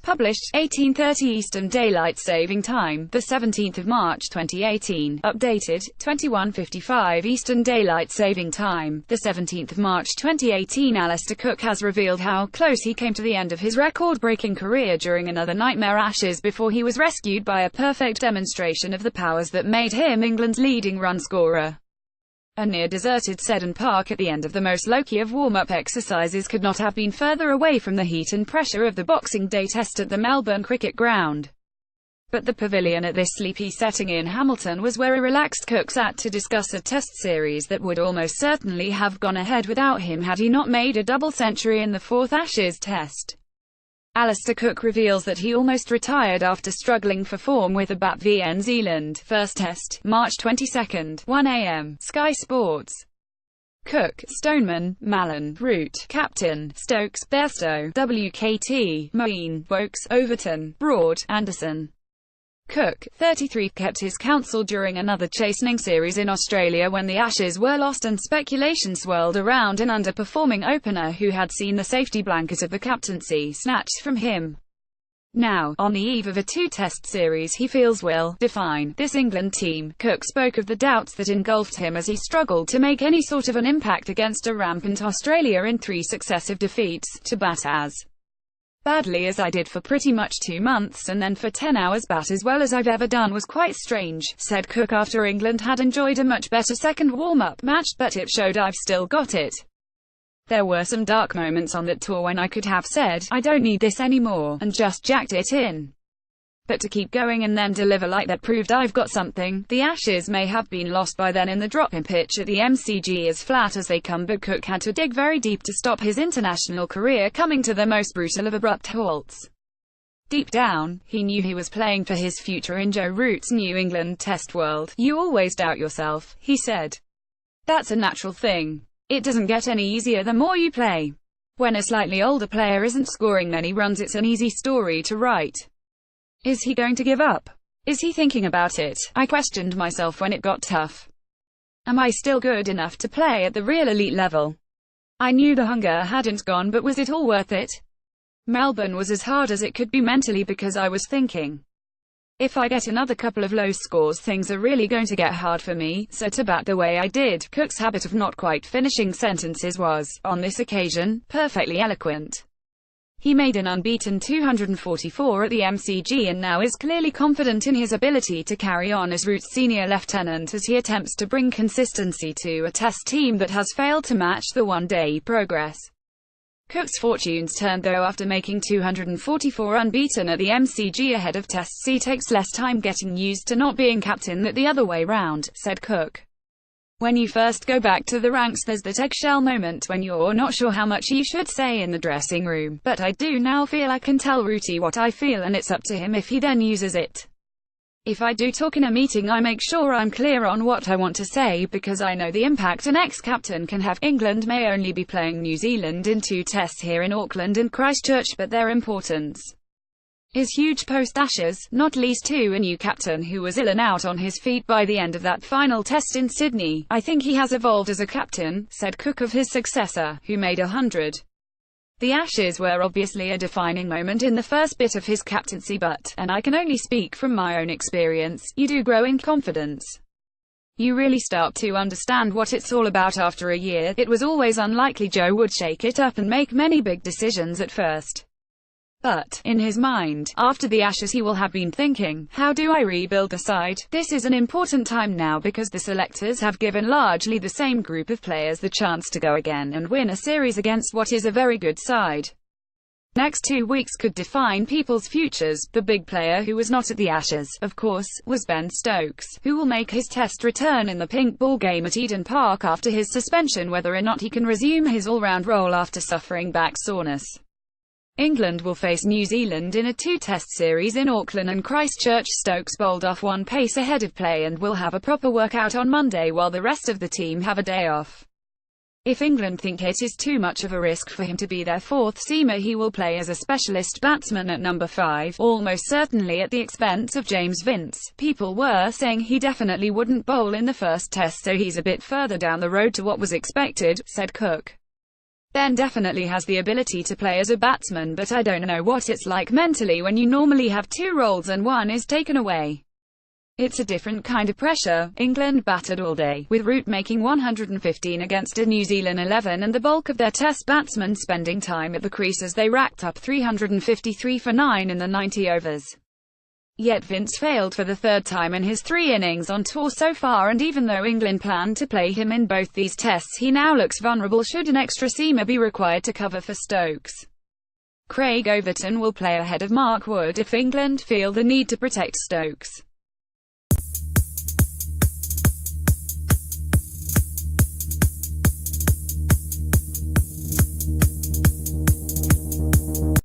Published, 18:30 Eastern Daylight Saving Time, the 17th of March 2018. Updated, 21:55 Eastern Daylight Saving Time, the 17th of March 2018. Alastair Cook has revealed how close he came to the end of his record-breaking career during another nightmare Ashes before he was rescued by a perfect demonstration of the powers that made him England's leading run scorer. A near-deserted Seddon Park at the end of the most low-key of warm-up exercises could not have been further away from the heat and pressure of the Boxing Day Test at the Melbourne Cricket Ground. But the pavilion at this sleepy setting in Hamilton was where a relaxed Cook sat to discuss a Test series that would almost certainly have gone ahead without him had he not made a double century in the fourth Ashes Test. Alastair Cook reveals that he almost retired after struggling for form with the bat v New Zealand. First Test, March 22, 1 a.m. Sky Sports. Cook, Stoneman, Mallon, Root, Captain, Stokes, Bairstow, WKT, Moeen, Wokes, Overton, Broad, Anderson. Cook, 33, kept his counsel during another chastening series in Australia when the Ashes were lost and speculation swirled around an underperforming opener who had seen the safety blanket of the captaincy snatched from him. Now, on the eve of a two-test series he feels will define this England team, Cook spoke of the doubts that engulfed him as he struggled to make any sort of an impact against a rampant Australia in 3 successive defeats. To bat as badly as I did for pretty much 2 months and then for 10 hours bat as well as I've ever done was quite strange, said Cook after England had enjoyed a much better second warm-up match, but it showed I've still got it. There were some dark moments on that tour when I could have said, I don't need this anymore, and just jacked it in. But to keep going and then deliver like that proved I've got something. The Ashes may have been lost by then in the drop-in pitch at the MCG as flat as they come, but Cook had to dig very deep to stop his international career coming to the most brutal of abrupt halts. Deep down, he knew he was playing for his future in Joe Root's New England Test world. You always doubt yourself, he said. That's a natural thing. It doesn't get any easier the more you play. When a slightly older player isn't scoring many runs, it's an easy story to write. Is he going to give up? Is he thinking about it? I questioned myself when it got tough. Am I still good enough to play at the real elite level? I knew the hunger hadn't gone, but was it all worth it? Melbourne was as hard as it could be mentally because I was thinking, if I get another couple of low scores things are really going to get hard for me, so to bat the way I did. Cook's habit of not quite finishing sentences was, on this occasion, perfectly eloquent. He made an unbeaten 244 at the MCG and now is clearly confident in his ability to carry on as Root's senior lieutenant as he attempts to bring consistency to a Test team that has failed to match the one-day progress. Cook's fortunes turned though after making 244 unbeaten at the MCG ahead of Tests. He takes less time getting used to not being captain than the other way round, said Cook. When you first go back to the ranks there's that eggshell moment when you're not sure how much you should say in the dressing room, but I do now feel I can tell Rooty what I feel and it's up to him if he then uses it. If I do talk in a meeting I make sure I'm clear on what I want to say because I know the impact an ex-captain can have. England may only be playing New Zealand in 2 tests here in Auckland and Christchurch, but their importance is huge post-Ashes, not least to a new captain who was ill and out on his feet by the end of that final test in Sydney. I think he has evolved as a captain, said Cook of his successor, who made 100. The Ashes were obviously a defining moment in the first bit of his captaincy, but, and I can only speak from my own experience, you do grow in confidence. You really start to understand what it's all about after a year. It was always unlikely Joe would shake it up and make many big decisions at first. But, in his mind, after the Ashes he will have been thinking, how do I rebuild the side? This is an important time now because the selectors have given largely the same group of players the chance to go again and win a series against what is a very good side. Next 2 weeks could define people's futures. The big player who was not at the Ashes, of course, was Ben Stokes, who will make his Test return in the pink ball game at Eden Park after his suspension, whether or not he can resume his all-round role after suffering back soreness. England will face New Zealand in a 2-test series in Auckland and Christchurch. Stokes bowled off 1 pace ahead of play and will have a proper workout on Monday while the rest of the team have a day off. If England think it is too much of a risk for him to be their 4th seamer, he will play as a specialist batsman at number 5, almost certainly at the expense of James Vince. People were saying he definitely wouldn't bowl in the first test, so he's a bit further down the road to what was expected, said Cook. Ben definitely has the ability to play as a batsman, but I don't know what it's like mentally when you normally have two roles and one is taken away. It's a different kind of pressure. England batted all day, with Root making 115 against a New Zealand 11 and the bulk of their Test batsmen spending time at the crease as they racked up 353 for 9 in the 90 overs. Yet Vince failed for the third time in his 3 innings on tour so far, and even though England planned to play him in both these tests, he now looks vulnerable should an extra seamer be required to cover for Stokes. Craig Overton will play ahead of Mark Wood if England feel the need to protect Stokes.